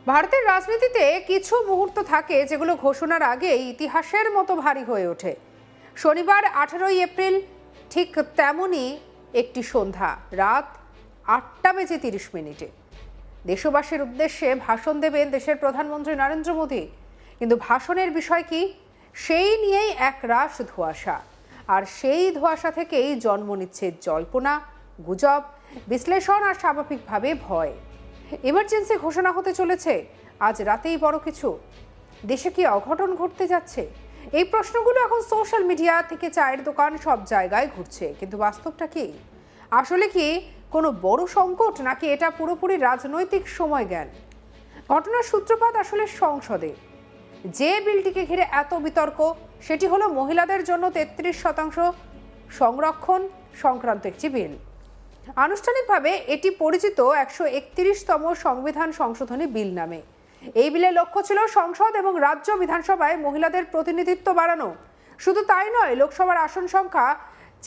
ভারতের রাজনীতিতে কিছু মুহূর্ত থাকে যেগুলো ঘোষণার আগে ইতিহাসের মতো ভারী হয়ে ওঠে। শনিবার 18 এপ্রিল ঠিক তেমনই একটি সন্ধ্যা, রাত 8:30 দেশবাসীর উদ্দেশ্যে ভাষণ দেবেন দেশের প্রধানমন্ত্রী নরেন্দ্র মোদী। কিন্তু ভাষণের বিষয় কি, সেই নিয়েই একরাশ ধোঁয়াশা। আর সেই ধোঁয়াশা থেকেই জন্ম নিচ্ছে জল্পনা, গুজব, বিশ্লেষণ আর স্বাভাবিকভাবে ভয়। ইমার্জেন্সি ঘোষণা হতে চলেছে, আজ রাতেই বড় কিছু। দেশে কি অঘটন ঘটতে যাচ্ছে? এই প্রশ্নগুলো এখন সোশ্যাল মিডিয়া থেকে চায়ের দোকান সব জায়গায় ঘুরছে। কিন্তু বাস্তবটা কি? আসলে কি কোনো বড় সংকট, নাকি এটা পুরোপুরি রাজনৈতিক সময় জ্ঞান? ঘটনার সূত্রপাত আসলে সংসদে। যে বিলটিকে ঘিরে এত বিতর্ক, সেটি হলো মহিলাদের জন্য 33% সংরক্ষণ সংক্রান্ত একটি বিল। আনুষ্ঠানিকভাবে এটি পরিচিত 131তম সংবিধান সংশোধনী বিল নামে। এই বিলের লক্ষ্য ছিল সংসদ এবং রাজ্য বিধানসভায় মহিলাদের প্রতিনিধিত্ব বাড়ানো। শুধু তাই নয়, লোকসভার আসন সংখ্যা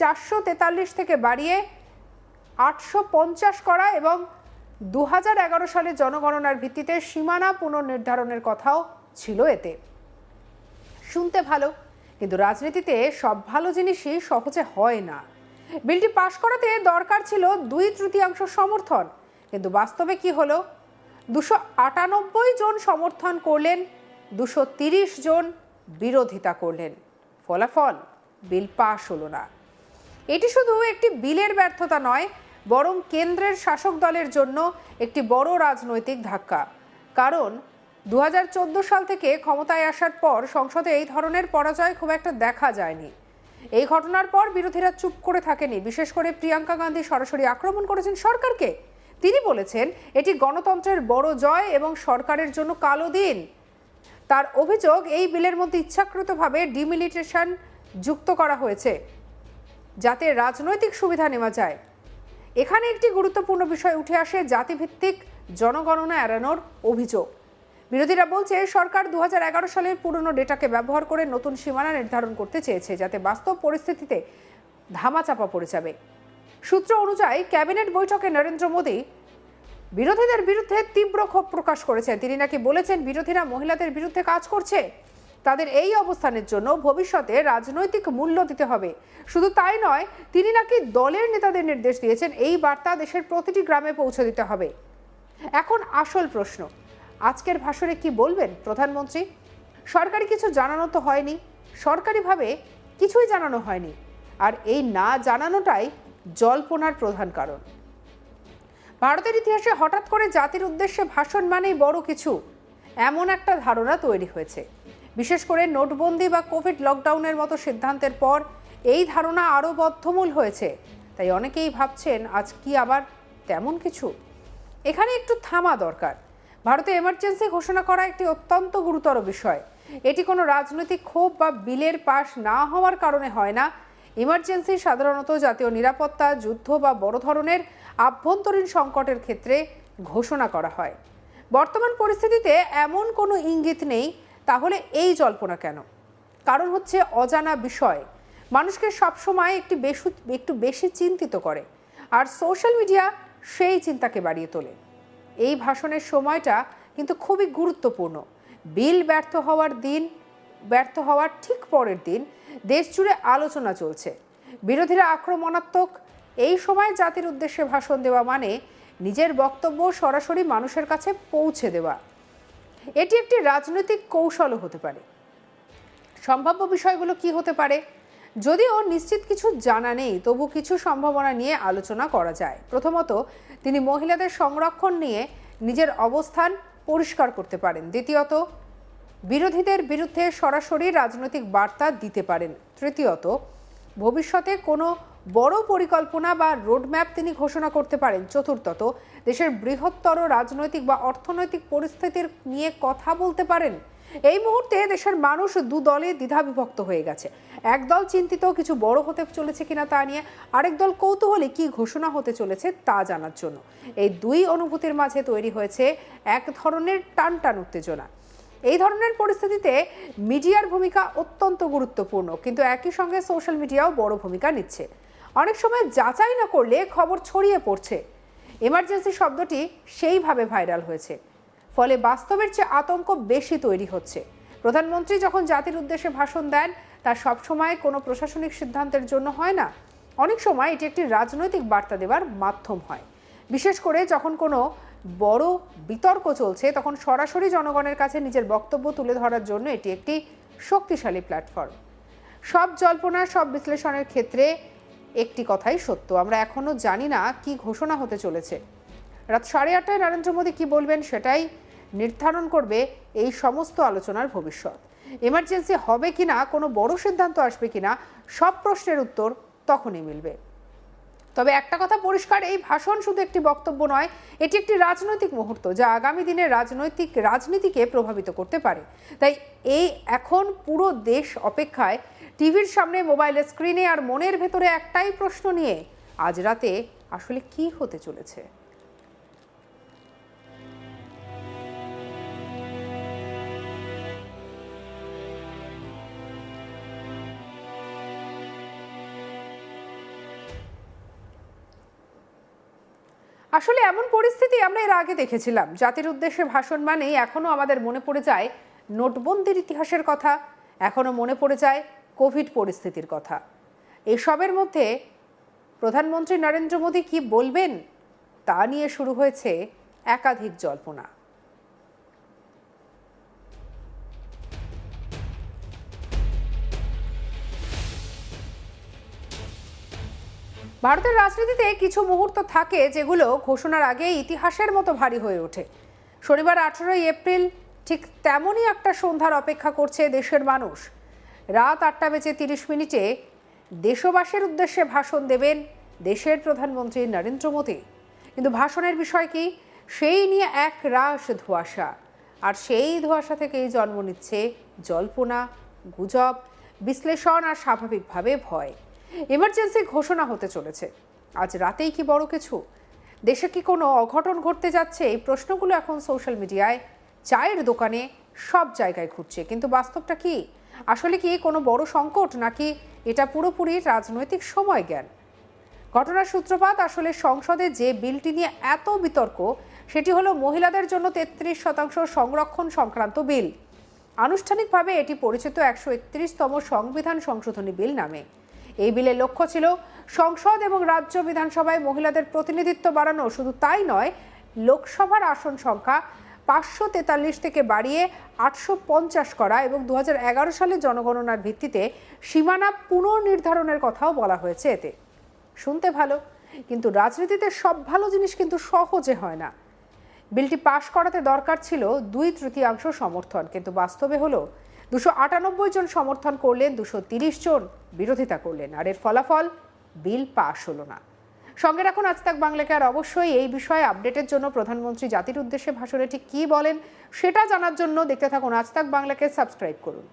443 থেকে বাড়িয়ে 850 করা এবং 2011 সালে জনগণনার ভিত্তিতে সীমানা পুনর্নির্ধারণের কথাও ছিল এতে। শুনতে ভালো, কিন্তু রাজনীতিতে সব ভালো জিনিসই সহজে হয় না। বিলটি পাশ করাতে দরকার ছিল 2/3 সমর্থন, কিন্তু বাস্তবে কি হলো? 298 জন সমর্থন করলেন, 230 জন বিরোধিতা করলেন। ফলাফল, বিল পাশ হলো না। এটি শুধু একটি বিলের ব্যর্থতা নয়, বরং কেন্দ্রের শাসক দলের জন্য একটি বড় রাজনৈতিক ধাক্কা। কারণ 2014 সাল থেকে ক্ষমতায় আসার পর সংসদে এই ধরনের পরাজয় খুব একটা দেখা যায়নি। এই ঘটনার পর বিরোধীরা চুপ করে থাকেনি। বিশেষ করে প্রিয়াঙ্কা গান্ধী সরাসরি আক্রমণ করেছেন সরকারকে। তিনি বলেছেন এটি গণতন্ত্রের বড় জয় এবং সরকারের জন্য কালো দিন। তার অভিযোগ, এই বিলের মধ্যে ইচ্ছাকৃতভাবে ডিমিলিটেশন যুক্ত করা হয়েছে যাতে রাজনৈতিক সুবিধা নেওয়া যায়। এখানে একটি গুরুত্বপূর্ণ বিষয় উঠে আসে, জাতিভিত্তিক জনগণনা এড়ানোর অভিযোগ। বিরোধীরা বলছে সরকার 2011 সালের পুরনো ডেটাকে ব্যবহার করে নতুন সীমানা নির্ধারণ করতে চেয়েছে, যাতে বাস্তব পরিস্থিতিতে ধামাচাপা পড়ে যাবে। সূত্র অনুযায়ী ক্যাবিনেট বৈঠকে নরেন্দ্র মোদী বিরোধীদের বিরুদ্ধে তীব্র ক্ষোভ প্রকাশ করেছেন। তিনি নাকি বলেছেন বিরোধীরা মহিলাদের বিরুদ্ধে কাজ করছে, তাদের এই অবস্থানের জন্য ভবিষ্যতে রাজনৈতিক মূল্য দিতে হবে। শুধু তাই নয়, তিনি নাকি দলের নেতাদের নির্দেশ দিয়েছেন এই বার্তা দেশের প্রতিটি গ্রামে পৌঁছে দিতে হবে। এখন আসল প্রশ্ন, আজকের ভাষণে কি বলবেন প্রধানমন্ত্রী? সরকারি কিছু জানানো তো হয়নি, সরকারিভাবে কিছুই জানানো হয়নি। আর এই না জানানোটাই জল্পনার প্রধান কারণ। ভারতের ইতিহাসে হঠাৎ করে জাতির উদ্দেশ্যে ভাষণ মানেই বড় কিছু, এমন একটা ধারণা তৈরি হয়েছে। বিশেষ করে নোটবন্দি বা কোভিড লকডাউনের মতো সিদ্ধান্তের পর এই ধারণা আরও বদ্ধমূল হয়েছে। তাই অনেকেই ভাবছেন আজ কি আবার তেমন কিছু? এখানে একটু থামা দরকার। ভারতে এমার্জেন্সি ঘোষণা করা একটি অত্যন্ত গুরুতর বিষয়। এটি কোনো রাজনৈতিক ক্ষোভ বা বিলের পাশ না হওয়ার কারণে হয় না। ইমার্জেন্সি সাধারণত জাতীয় নিরাপত্তা, যুদ্ধ বা বড় ধরনের আভ্যন্তরীণ সংকটের ক্ষেত্রে ঘোষণা করা হয়। বর্তমান পরিস্থিতিতে এমন কোনো ইঙ্গিত নেই, তাহলে এই জল্পনা কেন? কারণ হচ্ছে অজানা বিষয় মানুষকে সবসময় একটু বেশি চিন্তিত করে, আর সোশ্যাল মিডিয়া সেই চিন্তাকে বাড়িয়ে তোলে। এই ভাষণের সময়টা কিন্তু খুবই গুরুত্বপূর্ণ। বিল ব্যর্থ হওয়ার ঠিক পরের দিন দেশ জুড়ে আলোচনা চলছে। বিরোধীরা আক্রমণাত্মক। এই সময় জাতির উদ্দেশ্যে ভাষণ দেওয়া মানে নিজের বক্তব্য সরাসরি মানুষের কাছে পৌঁছে দেওয়া। এটি একটি রাজনৈতিক কৌশলও হতে পারে। সম্ভাব্য বিষয়গুলো কি হতে পারে? যদিও নিশ্চিত কিছু জানা নেই, তবু কিছু সম্ভাবনা নিয়ে আলোচনা করা যায়। প্রথমত, তিনি মহিলাদের সংরক্ষণ নিয়ে নিজের অবস্থান পরিষ্কার করতে পারেন। দ্বিতীয়ত, বিরোধীদের বিরুদ্ধে সরাসরি রাজনৈতিক বার্তা দিতে পারেন। তৃতীয়ত, ভবিষ্যতে কোনো বড় পরিকল্পনা বা রোডম্যাপ তিনি ঘোষণা করতে পারেন। চতুর্থত, দেশের বৃহত্তর রাজনৈতিক বা অর্থনৈতিক পরিস্থিতির নিয়ে কথা বলতে পারেন। এই মুহূর্তে দেশের মানুষ দু দলে দ্বিধাবিভক্ত হয়ে গেছে। এক দল চিন্তিত কিছু বড় হতে চলেছে কিনা তা নিয়ে, আরেক দল কৌতূহলী কি ঘোষণা হতে চলেছে তা জানার জন্য। এই দুই অনুভূতির মাঝে তৈরি হয়েছে এক ধরনের টানটান উত্তেজনা। এই ধরনের পরিস্থিতিতে মিডিয়ার ভূমিকা অত্যন্ত গুরুত্বপূর্ণ, কিন্তু একই সঙ্গে সোশ্যাল মিডিয়াও বড় ভূমিকা নিচ্ছে। অনেক সময় যাচাই না করলে খবর ছড়িয়ে পড়ছে। এমার্জেন্সি শব্দটি সেইভাবে ভাইরাল হয়েছে। ফলে বাস্তবের চেয়ে আতঙ্ক বেশি তৈরি হচ্ছে। প্রধানমন্ত্রী যখন জাতির উদ্দেশ্যে ভাষণ দেন, তা সবসময় কোনো প্রশাসনিক সিদ্ধান্তের জন্য হয় না। অনেক সময় এটি একটি রাজনৈতিক বার্তা দেওয়ার মাধ্যম হয়। বিশেষ করে যখন কোনো বড় বিতর্ক চলছে, তখন সরাসরি জনগণের কাছে নিজের বক্তব্য তুলে ধরার জন্য এটি একটি শক্তিশালী প্ল্যাটফর্ম। সব জল্পনা, সব বিশ্লেষণের ক্ষেত্রে একটি কথাই সত্য, আমরা এখনো জানি না কি ঘোষণা হতে চলেছে। রাত 8:30টায় নরেন্দ্র মোদী কি বলবেন সেটাই নির্ধারণ করবে এই সমস্ত আলোচনার ভবিষ্যৎ। এমার্জেন্সি হবে কিনা, কোনো বড় সিদ্ধান্ত আসবে কিনা, সব প্রশ্নের উত্তর তখনই মিলবে। তবে একটা কথা পরিষ্কার, এই ভাষণ শুধু একটি বক্তব্য নয়, এটি একটি রাজনৈতিক মুহূর্ত যা আগামী দিনের রাজনীতিকে প্রভাবিত করতে পারে। তাই এখন পুরো দেশ অপেক্ষায়, টিভির সামনে, মোবাইলের স্ক্রিনে, আর মনের ভেতরে একটাই প্রশ্ন নিয়ে, আজ রাতে আসলে কি হতে চলেছে। আসলে এমন পরিস্থিতি আমরা এর আগে দেখেছিলাম। জাতির উদ্দেশ্যে ভাষণ মানেই এখনো আমাদের মনে পড়ে যায় নোটবন্দির ইতিহাসের কথা, এখনো মনে পড়ে যায় কোভিড পরিস্থিতির কথা। এসবের মধ্যে প্রধানমন্ত্রী নরেন্দ্র মোদী কি বলবেন তা নিয়ে শুরু হয়েছে একাধিক জল্পনা। ভারতের রাজনীতিতে কিছু মুহূর্ত থাকে যেগুলো ঘোষণার আগে ইতিহাসের মতো ভারী হয়ে ওঠে। শনিবার 18ই এপ্রিল ঠিক তেমনই একটা সন্ধ্যার অপেক্ষা করছে দেশের মানুষ। রাত 8:30 দেশবাসীর উদ্দেশ্যে ভাষণ দেবেন দেশের প্রধানমন্ত্রী নরেন্দ্র মোদী। কিন্তু ভাষণের বিষয় কি, সেই নিয়ে এক রাশ ধোঁয়াশা, আর সেই ধোঁয়াশা থেকেই জন্ম নিচ্ছে জল্পনা, গুজব, বিশ্লেষণ, আর স্বাভাবিকভাবে ভয়। এমার্জেন্সি ঘোষণা হতে চলেছে আজ রাতেই কি বড় কিছু, দেশে কি কোনো অঘটন ঘটতে যাচ্ছে, এই প্রশ্নগুলো এখন সোশ্যাল মিডিয়ায়, চায়ের দোকানে, সব জায়গায় ঘুরছে। কিন্তু বাস্তবটা কি? আসলে কি কোনো বড় সংকট, নাকি এটা পুরোপুরি রাজনৈতিক সময় জ্ঞান? ঘটনার সূত্রপাত আসলে সংসদে যে বিলটি নিয়ে এত বিতর্ক, সেটি হলো মহিলাদের জন্য 33% সংরক্ষণ সংক্রান্ত বিল। আনুষ্ঠানিকভাবে এটি পরিচিত 131তম সংবিধান সংশোধনী বিল নামে। এই বিলের লক্ষ্য ছিল সংসদ এবং রাজ্য বিধানসভায় মহিলাদের প্রতিনিধিত্ব বাড়ানো। শুধু তাই নয়, লোকসভার আসন সংখ্যা 543 থেকে বাড়িয়ে 850 করা এবং 2011 সালে জনগণনার ভিত্তিতে সীমানা পুনর্নির্ধারণের কথাও বলা হয়েছে এতে। শুনতে ভালো, কিন্তু রাজনীতিতে সব ভালো জিনিস কিন্তু সহজে হয় না। বিলটি পাশ করাতে দরকার ছিল 2/3 সমর্থন, কিন্তু বাস্তবে হলো 298 জন সমর্থন করলেন, 230 জন বিরোধিতা করলেন, আর এর ফলাফল বিল পাশ হলো না। সঙ্গে রাখুন আজ তাক বাংলাকে। আর অবশ্যই এই বিষয়ে আপডেটের জন্য, প্রধানমন্ত্রী জাতির উদ্দেশ্যে ভাষণে ঠিক কী বলেন সেটা জানার জন্য দেখতে থাকুন আজ তাক বাংলাকে, সাবস্ক্রাইব করুন।